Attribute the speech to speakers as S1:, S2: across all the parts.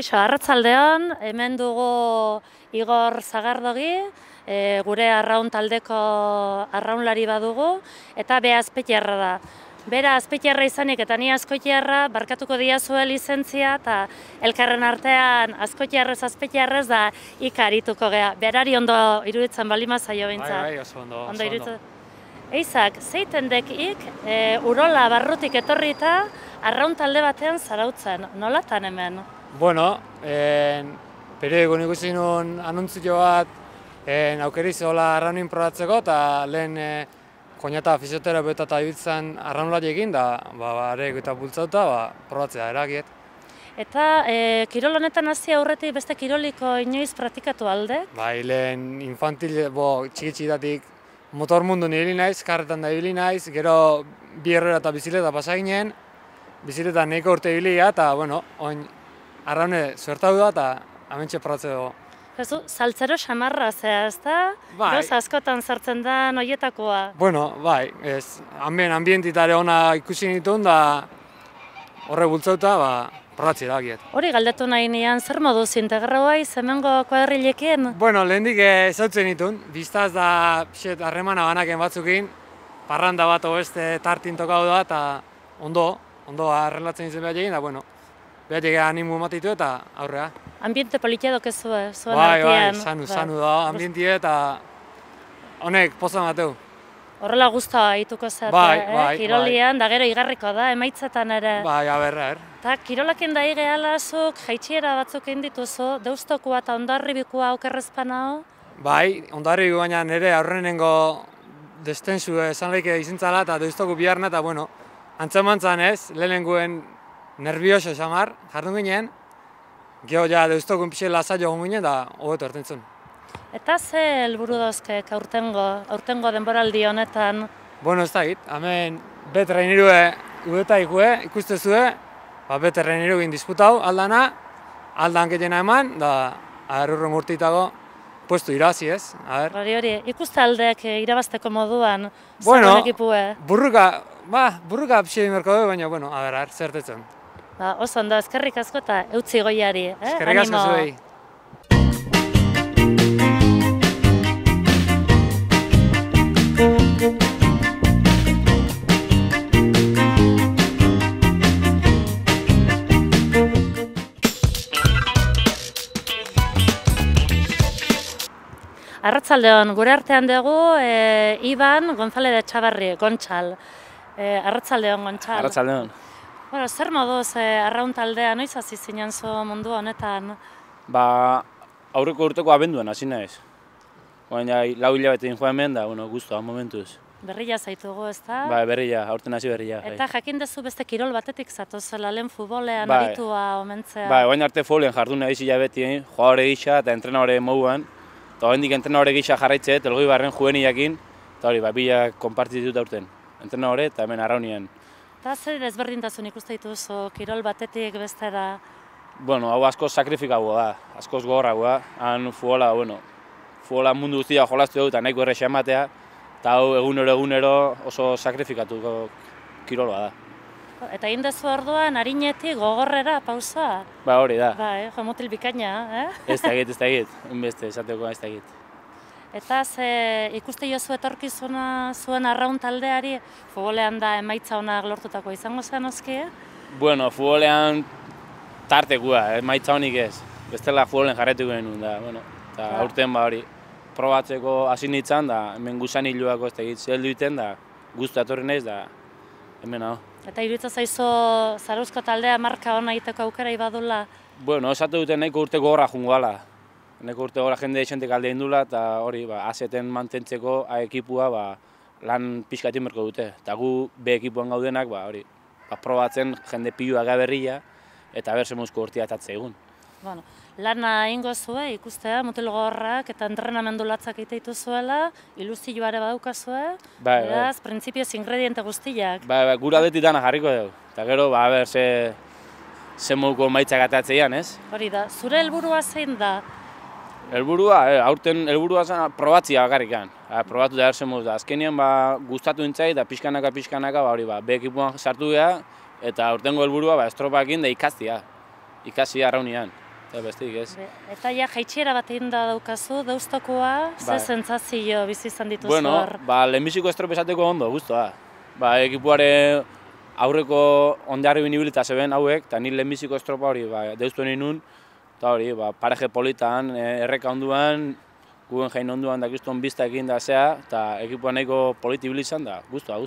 S1: Kaixo, arratsaldeon, hemen dugu Igor Zagardogi, gure arraun taldeko arraunlari badugu, eta bea azpeitiarra da. Bera azpeitiarra izanik eta ni azkoitiarra, barkatuko diazue lizentzia, eta elkarren artean azkoitiarrez azpeitiarrez da ikarituko gea. Berari ondo iruditzen balima zaio bintzat.
S2: Bai, oso ondo.
S1: Eizak, zeiten dekik, urola barrutik etorrita, arraun talde batean zarautzen. Nolatan hemen?
S2: Bueno, periodikon ikusi nuen anuntzio bat aukeriz hola arraunin probatzeko, eta lehen koñata fisioterapeuta eta ibiltzen arraunlariekin, da arek eta bultzauta probatzea erakiet.
S1: Eta kirol honetan hasi aurretik beste kiroliko inoiz praktikatu alde?
S2: Bai, lehen infantil, txiki-txitatik motor mundu ibili naiz, karretan da ibili naiz, gero bi errora eta bizileta pasa ginen, bizileta nahiko urte ibilia, eta, bueno, oin arraune zuertau da, eta hementxe probatze dugu.
S1: Jesu, saltzero xamarra zea, ez da?
S2: Bai.
S1: Gauz askotan sartzen da noietakoa.
S2: Bueno, bai, ambientitare ona ikusi nituen, da horre bultzauta, probatzi erakiet.
S1: Hori galdetu nahi nian, zer moduz integraua hemengo kuadrilekin?
S2: Bueno, lehendik ezautzen nituen, biztaz da harremana banaken batzukin, parranda bat beste tartin tokau da, eta ondo arrelatzen izan behar egin, da, bueno, behar egin animu ematitu eta aurrea.
S1: Ambiente politia dokezue, zuen artean.
S2: Bai, sanu da, ambientie eta honek poza mateu.
S1: Horrela guztua hituko zeate, kirolian, da gero igarriko da, emaitzetan ere.
S2: Bai, aber.
S1: Eta kirolakin da gehalazuk, jaitxiera batzuk dituzu, deustokua eta ondarribikua okerrezpan hau?
S2: Bai, ondarribiku baina nire aurrenengo destensu esan leike izintzala eta deustoku biharna, eta bueno, antzemantzan ez, lehenenguen nervioso xamar, jardun ginen, geho ja deustokun pixe lasaio ginen da hobeto ertentzun.
S1: Eta ze helburu dauzkek aurtengo denboraldi honetan?
S2: Bueno, ez da egit, hemen betrainerue ubetaikue ikustezue, betraineru egin disputau aldana, aldan ketena eman, da erurro murtitago puestu irazi ez,
S1: Hori, ikuste aldeak irabazteko moduan,
S2: bueno,
S1: zerren ekipue?
S2: Burruka pixi merko du, baina, bueno, zertetzen.
S1: Oso ondo, eskerrik asko eta eutzi goiari,
S2: Eskerrik asko zuei.
S1: Arratsaldeon, gure artean dugu Iban González de Etxabarri, Gontxal. Arratsaldeon, Gontxal.
S3: Arratsaldeon.
S1: Bueno, zer moduz arraun taldea, noiz hasi zinen zu mundu honetan?
S3: Aurreko urteko abenduan hasi naiz. Baina 4 hilabetein joan hemen da, guztua, momentuz.
S1: Berria zaitugu, ez da?
S3: Bai, berria, aurten hasi berria.
S1: Eta jakin dezu beste kirol batetik zatozela, lehen futbolean aritua omentzea.
S3: Bai, oain arte futbolean jardun nahiz hilabetien, jogadore gisa eta entrenadore moduan. Eta oraindik entrenadore gisa jarraitzeet, elgoi barren jueniakin, eta hori, bilak konpartitut aurten. Entrenadore eta hemen arraunian.
S1: Eta zer ezberdintasun ikuste dituzu, kirol batetik bestera?
S3: Bueno, hau askoz sakrifikagoa da, askoz gogorragoa. Han futbola mundu guztia jolastu dugu eta nahiko errexea ematea, eta hau egunero oso sakrifikatuko kiroloa da.
S1: Eta egin dezu orduan, harinetik gogorrera, pausa?
S3: Ba, hori da.
S1: Jo mutil bikaina,
S3: Ez da egit, unbeste, esateko ez da egit.
S1: Eta ikuste jozu etorkizuna zuen arraun taldeari, futbolean da emaitza honak lortutako izango zen oski?
S3: Bueno, futbolean tartekua, emaitza honik ez. Bestela futbolen jarretuko genuen da, eta aurten hori probatzeko hasi nintzen, da hemen guzan hiluako ez da egit zeldu iten, da guztu etorri naiz, da hemen hau.
S1: Eta iruditzen zaizu Zarauzko taldea marka hona egiteko aukera ibadula?
S3: Bueno, esatu duten nahiko urte gogorra jungo gala. Nahiko urte gogorra jende esentek alde indula, eta hori, azeten mantentzeko ekipua lan pixkatin berko dute. Eta gu B ekipuan gaudenak, hori, probatzen jende pilua gaberria, eta berse muzko urtia etatze egun.
S1: Bueno, lana ingo zue, ikustea, mutil gogorrak eta entrenamendu latzak egite dituzuela, iluzioare badukazue, beraz, printzipioz ingrediente guztiak.
S3: Gura deti dana jarriko dugu, eta gero, ze moduko maitzak atatzean, ez?
S1: Hori da, zure helburua zein da?
S3: Aurten helburua zen probatzia bakarrikan. Probatu da erzen moduz da. Azkenean gustatu nintzai, da pixkanaka, B ekipuan sartu geha, eta aurtengo helburua estropakin da ikastia arraunian. bestik ez.
S1: Eta ja, jaitxiera bat egin da daukazu, Deustokoa, ze sentsazio bizi izan dituzu hor?
S3: Bueno, lehenbiziko estropesateko ondo, guztua. Ekipuare aurreko ondearri binibilita zeben hauek, eta ni lehenbiziko estropa hori Deustu ninun, eta hori, paraje politan, erreka onduan, guen jain onduan da kriston bizta egin da zea, eta ekipua nahiko politibil izan da, guztua.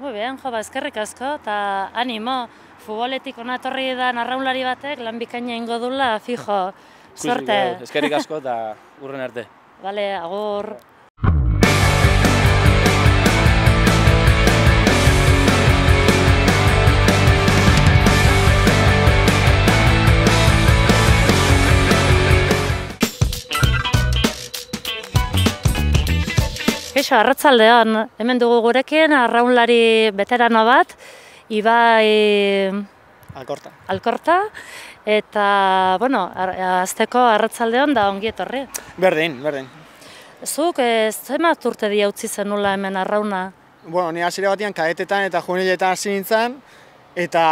S1: Muy bien, eskerrik asko, eta animo, futboletik ona etorri da arraunlari batek, lan bikaina ingo dula, fijo, suerte.
S3: Eskerrik asko eta urren arte.
S1: Bale, agur. Kaixo, arratsaldeon, hemen dugu gurekin arraunlari veterano bat, Ibai Alkorta, eta, bueno, azteko arratsaldeon da ongi etorri.
S4: Berdin.
S1: Zuk, zenbat urte dia utzi zenula hemen arrauna?
S4: Bueno, ni hasiera batean kadetetan eta juniletan hasi nintzen, eta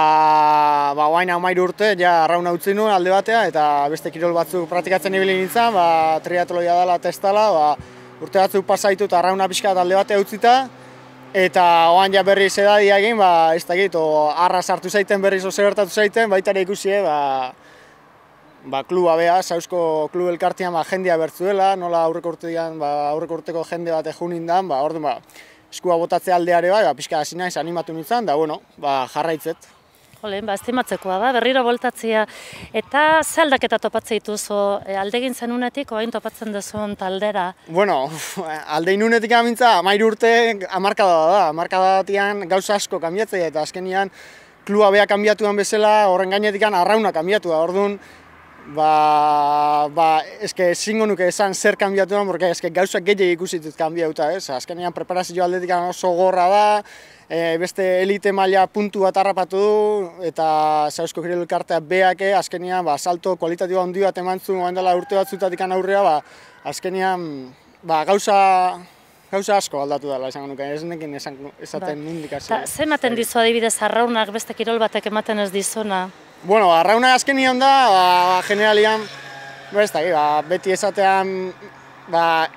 S4: orain 13 urte ja arrauna utzi nuen alde batea, eta beste kirol batzuk praktikatzen ibili nintzen, triatloia dela testala, urte batzuk pasaitu eta arrauna pixka alde batea utzita, eta oan ja berriz edadia egin, ez dakit, arra sartu zaiten berriz oso gertatu zaiten, baita ere ikusi, kluba beha, Sausko klub elkartean jendea bertzuela, nola aurreko urteko jende bat egun nindan, orduan eskua botatze aldeare pixka hasi naiz animatu nintzen, da jarraitzet.
S1: Jole, estimatzekoa da, berriro boltatzea. Eta ze aldaketa topatzea dituzu, aldegin zenunetik, oain topatzen duzun taldera?
S4: Bueno, aldein unetik amintza, 13 urte hamarkada da. Hamarkada batian gauza asko kanbiatzea, eta azkenian klua beha kanbiatuan bezala, horren gainetik arrauna kanbiatua. Orduan, eske ezingo nuke esan zer kanbiatuan, porque eske gauza gehiagik ikusitut kanbiauta, ez? Azkenian preparazio aldetik oso gorra da, beste elite maila puntu bat harrapatu du, eta Sausko kirol elkartea beake, azkenian salto kualitatiboa handi bat eman zuen orain dela urte batzutatik aurrea, azkenian gauza asko aldatu dela esango nuke, ez nekin esaten indikazio.
S1: Ze ematen dizu adibidez arraunak beste kirol batek ematen ez dizuna?
S4: Bueno, arrauna azkenian da, generalian, beti esatean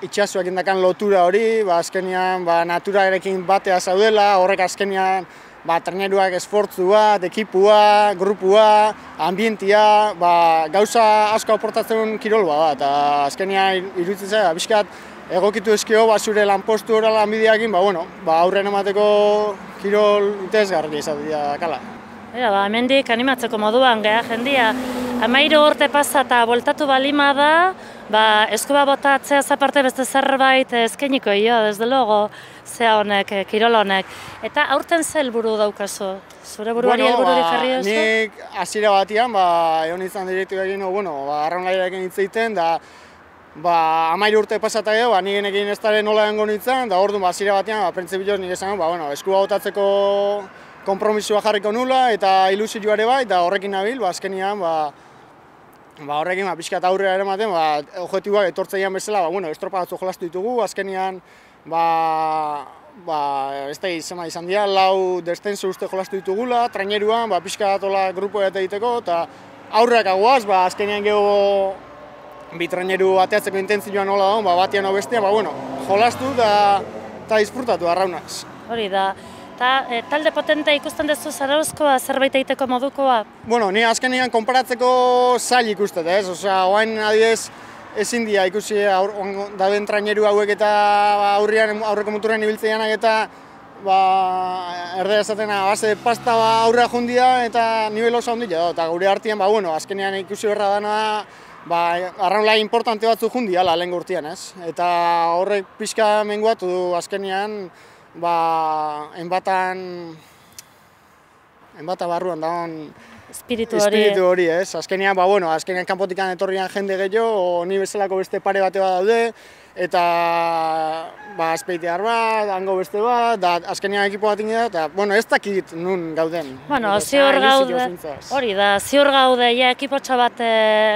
S4: itxasuak indakan lotura hori, azkenian naturarekin batea zaudela, horrek azkenian treneruak esfortzu bat, ekipua, grupua, ambientia, gauza asko aportatzen kirol da, eta azkenian iruditzen zaiz, bizkat egokitu eskio zure lanpostu hori lanbideakin, aurren emateko kirol interesgarri izatea kala.
S1: Hemendik animatzeko moduan geha jendia, 13 urte pasa eta voltatu balima da, eskuba botatzea zaparte beste zerbait eskeniko desde logo, zea honek, kirol honek. Eta aurten ze helburu daukazu? Zure buruari helbururik jarri duzu?
S4: Nik hasiera batian, egon izan direktu egin, arraunlariarekin hitz egiten, da 13 urte pasata edo, nik enekin ez dara nola egon nintzen, da orduan hasiera batian, prentzibiloz nik esan, eskuba botatzeko konpromisua jarriko nula eta ilusioa ere bai, eta horrekin nabil, azkenian, horrekin pixkat aurrera ere ematen, objektiboak etortzeian bezala, estropa batzu jolastu ditugu, azkenian, ez da izan dira, 4 descenso uste jolastu ditugula, traineruan, pixkat grupo egiteko, eta aurreak aguaz, azkenian geho bi traineru ateatzeko intentzioa nola da, batian o bestia, jolastu eta disfrutatu arraunaz.
S1: Hori da. Talde potentea ikusten duzu Zarauzkoa, zerbait egiteko modukoa?
S4: Bueno, ni azkenean konparatzeko zail ikustet, ez? Oain adibidez ezin dira ikusi dauden traineru hauek eta aurreko muturrean ibiltzeianak eta erdera esaten base pasta aurrera jundia eta nivel oso handia da. Eta gure artean, azkenean ikusi berra dana arraunlai importante batzu jundia lehen urtean, ez? Eta horrek pixka menguatu du azkenean enbata barruan dagoen espiritu hori, ez? Azkenean, azkenean kanpotikan etorrian jende gehiago, ni bezalako beste pare bate bat daude, eta azpeitear bat, hango beste bat, azkenean ekipo bat ingeda, eta ez dakit nun gauden.
S1: Ziur gaude, hori da, ziur gaude, ekipotxa bat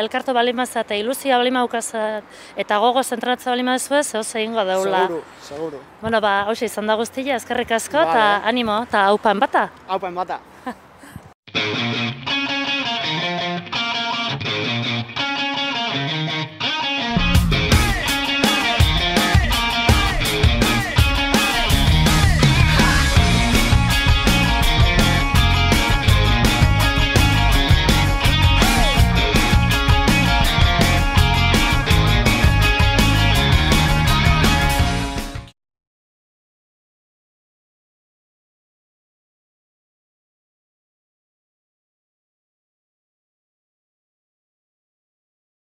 S1: elkartu balimazat, eta ilusia balimazat, eta gogoz entrenatzea balimazue, zehoz egingo deula.
S4: Seguru.
S1: Hoxe izan da guztia, eskerrik asko, eta animo, eta haupa enbata.
S4: Haupa enbata.